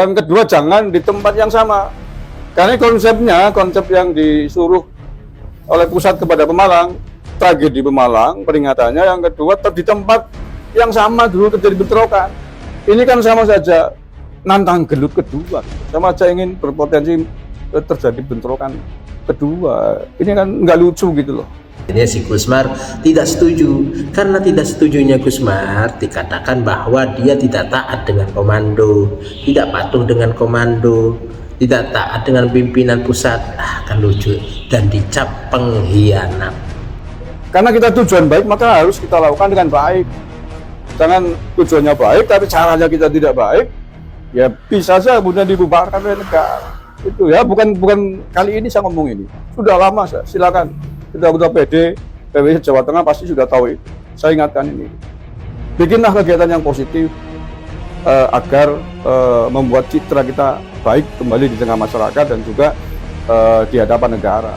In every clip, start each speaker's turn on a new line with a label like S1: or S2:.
S1: Yang kedua, jangan di tempat yang sama. Karena konsep yang disuruh oleh pusat kepada Pemalang, tragedi Pemalang, peringatannya yang kedua di tempat yang sama dulu terjadi bentrokan. Ini kan sama saja nantang gelut kedua, sama aja ingin berpotensi terjadi bentrokan kedua. Ini kan nggak lucu gitu loh.
S2: Ini si Gusmar tidak setuju. Karena tidak setujunya Gusmar dikatakan bahwa dia tidak taat dengan komando, tidak patuh dengan komando, tidak taat dengan pimpinan pusat. Kan lucu dan dicap pengkhianat.
S1: Karena kita tujuan baik maka harus kita lakukan dengan baik. Jangan tujuannya baik tapi caranya kita tidak baik, ya bisa saja kemudian dibubarkan oleh negara. Itu ya, bukan kali ini saya ngomong ini. Sudah lama silakan. Kita PD, PWI Jawa Tengah pasti sudah tahu itu. Saya ingatkan ini. Bikinlah kegiatan yang positif agar membuat citra kita baik kembali di tengah masyarakat dan juga di hadapan negara.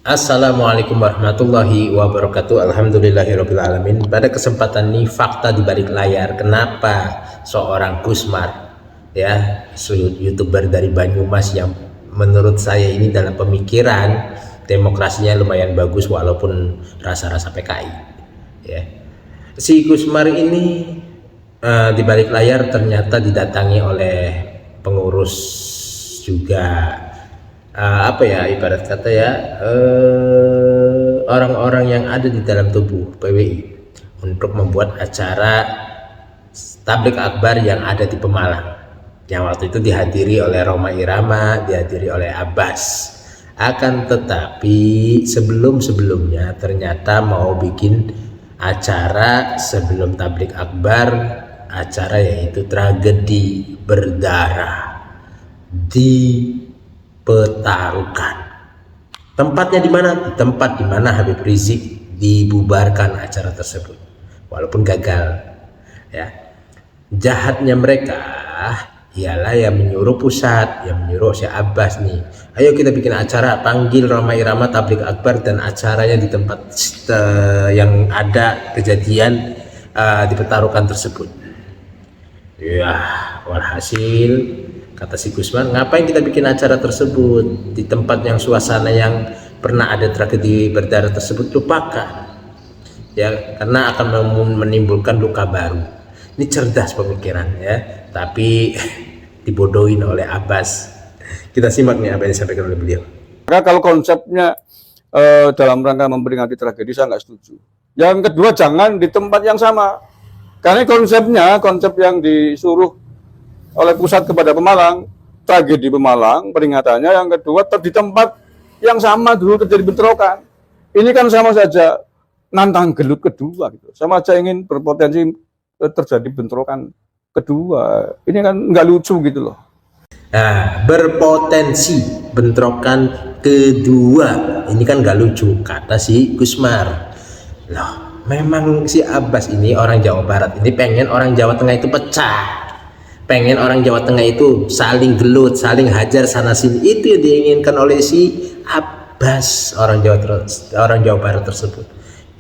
S2: Assalamualaikum warahmatullahi wabarakatuh. Alhamdulillahirrabbilalamin. Pada kesempatan ini fakta di balik layar kenapa seorang Gusmar, ya, YouTuber dari Banyumas yang menurut saya ini dalam pemikiran demokrasinya lumayan bagus walaupun rasa-rasa PKI, ya. Si Gusmar ini di balik layar ternyata didatangi oleh pengurus juga, ibarat kata ya, orang-orang yang ada di dalam tubuh PWI untuk membuat acara tablik akbar yang ada di Pemalang, yang waktu itu dihadiri oleh Rhoma Irama, dihadiri oleh Abbas. Akan tetapi sebelumnya ternyata mau bikin acara sebelum tablik akbar, acara yaitu tragedi berdarah di Petarukan. Tempatnya di mana? Di tempat di mana Habib Rizik dibubarkan acara tersebut, walaupun gagal. Ya, jahatnya mereka ialah yang menyuruh pusat, yang menyuruh Syekh Abbas nih, ayo kita bikin acara, panggil Rhoma Irama tablik akbar dan acaranya di tempat yang ada kejadian di Petarukan tersebut. Ya, walhasil kata si Gusmar, ngapain kita bikin acara tersebut di tempat yang suasana yang pernah ada tragedi berdarah tersebut, lupakan, ya, karena akan menimbulkan luka baru. Ini cerdas pemikiran, ya, tapi dibodohin oleh Abbas. Kita simak nih apa yang disampaikan oleh beliau.
S1: Karena kalau konsepnya dalam rangka memperingati tragedi, saya nggak setuju. Yang kedua, jangan di tempat yang sama. Karena konsep yang disuruh oleh pusat kepada Pemalang, tragedi Pemalang, peringatannya yang kedua di tempat yang sama dulu terjadi bentrokan. Ini kan sama saja nantang gelut kedua gitu. Sama aja ingin berpotensi terjadi bentrokan kedua. Ini kan nggak lucu gitu loh.
S2: Nah, berpotensi bentrokan kedua ini kan nggak lucu, kata si Gusmar. Loh, memang si Abbas ini orang Jawa Barat ini pengen orang Jawa Tengah itu pecah. Pengen orang Jawa Tengah itu saling gelut, saling hajar sana sini. Itu yang diinginkan oleh si Abbas, orang Jawa Barat tersebut.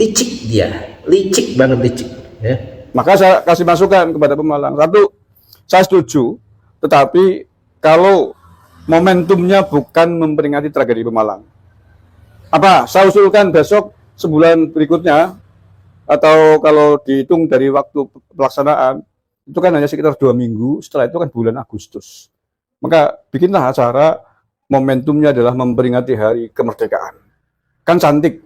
S2: Licik dia, licik banget, licik, ya.
S1: Maka saya kasih masukan kepada Pemalang. Satu, saya setuju, tetapi kalau momentumnya bukan memperingati tragedi Pemalang, saya usulkan besok sebulan berikutnya, atau kalau dihitung dari waktu pelaksanaan itu kan hanya sekitar 2 minggu, setelah itu kan bulan Agustus. Maka bikinlah acara, momentumnya adalah memperingati hari kemerdekaan. Kan cantik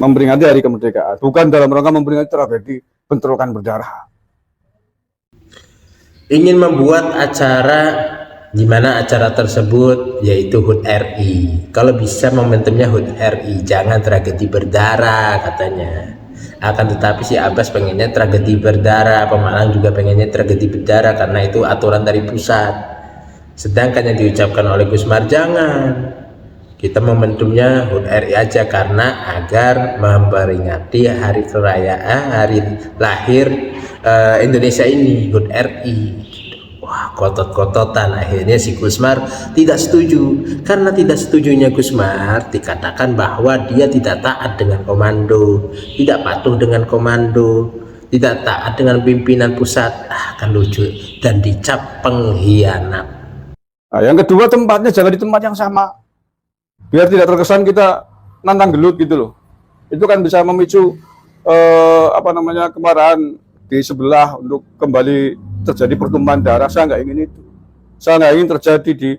S1: memperingati hari kemerdekaan, bukan dalam rangka memperingati tragedi bentrokan berdarah.
S2: Ingin membuat acara di mana acara tersebut yaitu HUT RI. Kalau bisa momentumnya HUT RI, jangan tragedi berdarah katanya. Akan tetapi si Abbas pengennya tragedi berdarah, Pemalang juga pengennya tragedi berdarah karena itu aturan dari pusat. Sedangkan yang diucapkan oleh Gusmar, jangan, kita momentumnya HUT RI aja karena agar memperingati hari kerayaan, hari lahir Indonesia ini, HUT RI Wah, kotot-kototan. Akhirnya si Gusmar tidak setuju. Karena tidak setujunya Gusmar dikatakan bahwa dia tidak taat dengan komando, tidak patuh dengan komando, tidak taat dengan pimpinan pusat. Kan lucu, dan dicap pengkhianat.
S1: Nah, yang kedua, tempatnya jangan di tempat yang sama, biar tidak terkesan kita nantang gelut gitu loh. Itu kan bisa memicu kemarahan di sebelah untuk kembali terjadi pertumpahan darah. Saya nggak ingin itu. Saya nggak ingin terjadi di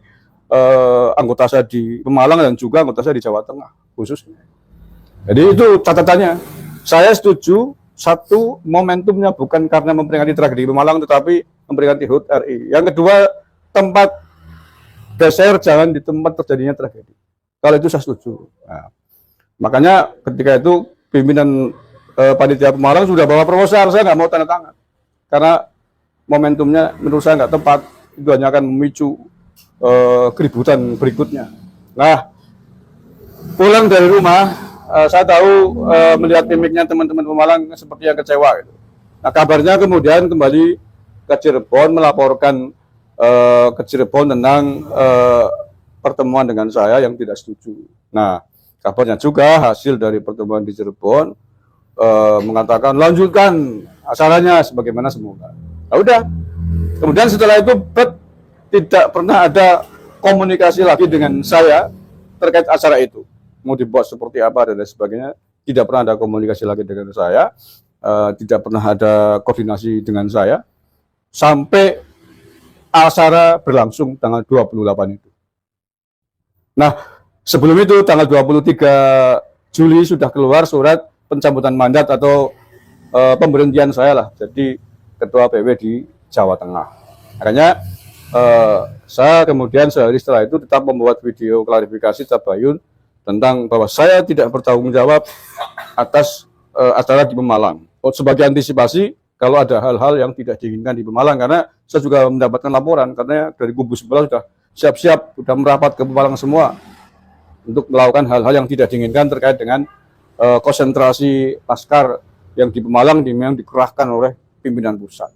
S1: anggota saya di Pemalang dan juga anggota saya di Jawa Tengah khususnya. Jadi itu catatannya. Saya setuju, satu, momentumnya bukan karena memperingati tragedi Pemalang, tetapi memperingati HUT RI. Yang kedua, tempat geser jangan di tempat terjadinya tragedi. Kalau itu saya setuju. Nah, makanya ketika itu pimpinan panitia Pemalang sudah bawa proposal, saya nggak mau tanda tangan karena momentumnya menurut saya nggak tepat. Itu hanya akan memicu keributan berikutnya. Nah, pulang dari rumah, saya tahu melihat mimiknya teman-teman Pemalang seperti yang kecewa gitu. Nah, kabarnya kemudian kembali ke Cirebon melaporkan ke Cirebon tentang pertemuan dengan saya yang tidak setuju. Nah, kabarnya juga hasil dari pertemuan di Cirebon mengatakan lanjutkan acaranya sebagaimana semula. Nah, udah. Kemudian setelah itu tidak pernah ada komunikasi lagi dengan saya terkait acara itu. Mau dibuat seperti apa dan lain sebagainya. Tidak pernah ada komunikasi lagi dengan saya. Tidak pernah ada koordinasi dengan saya. Sampai acara berlangsung tanggal 28 itu. Nah, sebelum itu tanggal 23 Juli sudah keluar surat pencabutan mandat atau pemberhentian saya lah jadi ketua PW di Jawa Tengah. Makanya saya kemudian sehari setelah itu tetap membuat video klarifikasi tabayun tentang bahwa saya tidak bertanggung jawab atas acara di Pemalang. Sebagai antisipasi kalau ada hal-hal yang tidak diinginkan di Pemalang, karena saya juga mendapatkan laporan karena dari kubu sebelah sudah siap-siap, sudah merapat ke Pemalang semua untuk melakukan hal-hal yang tidak diinginkan terkait dengan konsentrasi Laskar yang di Pemalang yang dikerahkan oleh pimpinan pusat.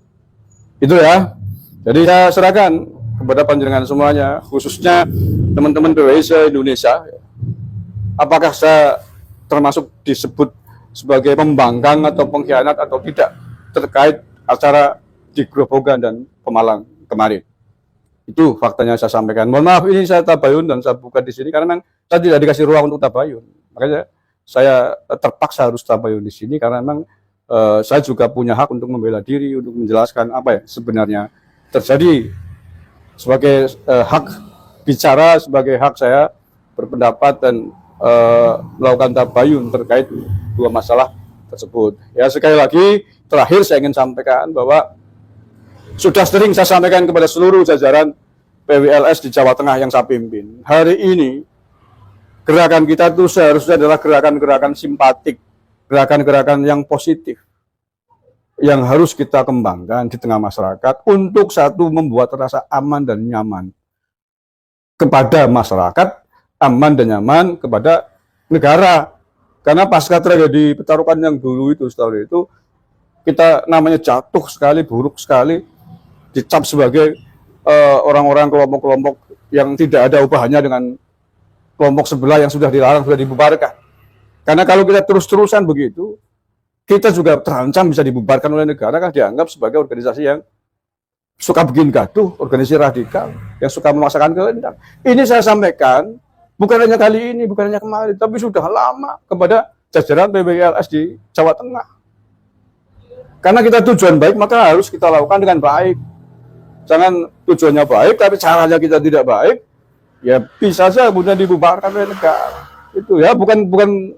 S1: Itu ya. Jadi saya serahkan kepada panjenengan semuanya, khususnya teman-teman PWI se-Indonesia. Apakah saya termasuk disebut sebagai pembangkang atau pengkhianat atau tidak terkait acara di Grobogan dan Pemalang kemarin. Itu faktanya saya sampaikan. Mohon maaf ini saya tabayun dan saya buka di sini karena memang saya tidak dikasih ruang untuk tabayun. Makanya saya terpaksa harus tabayun di sini karena memang saya juga punya hak untuk membela diri, untuk menjelaskan apa ya sebenarnya terjadi sebagai hak bicara, sebagai hak saya berpendapat dan melakukan tabayun terkait dua masalah tersebut. Ya, sekali lagi terakhir saya ingin sampaikan bahwa sudah sering saya sampaikan kepada seluruh jajaran PWLS di Jawa Tengah yang saya pimpin. Hari ini gerakan kita itu seharusnya adalah gerakan-gerakan simpatik, gerakan-gerakan yang positif, yang harus kita kembangkan di tengah masyarakat untuk satu membuat rasa aman dan nyaman kepada masyarakat, aman dan nyaman kepada negara. Karena pasca tragedi Petarukan yang dulu itu, setelah itu kita namanya jatuh sekali, buruk sekali, dicap sebagai orang-orang kelompok-kelompok yang tidak ada ubahannya dengan kelompok sebelah yang sudah dilarang, sudah dibubarkan. Karena kalau kita terus-terusan begitu, kita juga terancam bisa dibubarkan oleh negara, kan dianggap sebagai organisasi yang suka bikin gaduh, organisasi radikal, yang suka memaksakan kehendak. Ini saya sampaikan, bukan hanya kali ini, bukan hanya kemarin, tapi sudah lama kepada jajaran PWLS di Jawa Tengah. Karena kita tujuan baik, maka harus kita lakukan dengan baik. Jangan tujuannya baik, tapi caranya kita tidak baik, ya bisa saja kemudian dibubarkan oleh negara. Itu ya, bukan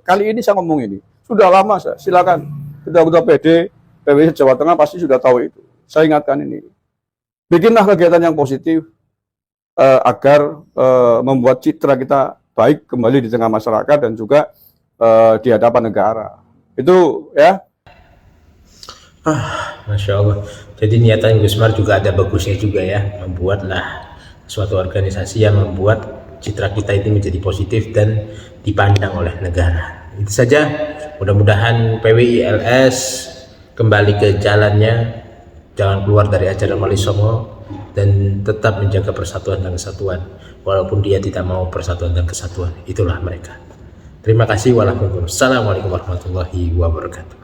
S1: kali ini saya ngomong ini. Sudah lama saya, silakan. Ketua-ketua PD, PWI Jawa Tengah pasti sudah tahu itu. Saya ingatkan ini. Bikinlah kegiatan yang positif agar membuat citra kita baik kembali di tengah masyarakat dan juga di hadapan negara. Itu ya.
S2: Masya Allah. Jadi niatan Gusmar juga ada bagusnya juga ya, membuatlah suatu organisasi yang membuat citra kita ini menjadi positif dan dipandang oleh negara. Itu saja. Mudah-mudahan PWI LS kembali ke jalannya, jangan keluar dari ajaran Wali Songo. dan tetap menjaga persatuan dan kesatuan walaupun dia tidak mau persatuan dan kesatuan. Itulah mereka. Terima kasih. Assalamualaikum warahmatullahi wabarakatuh.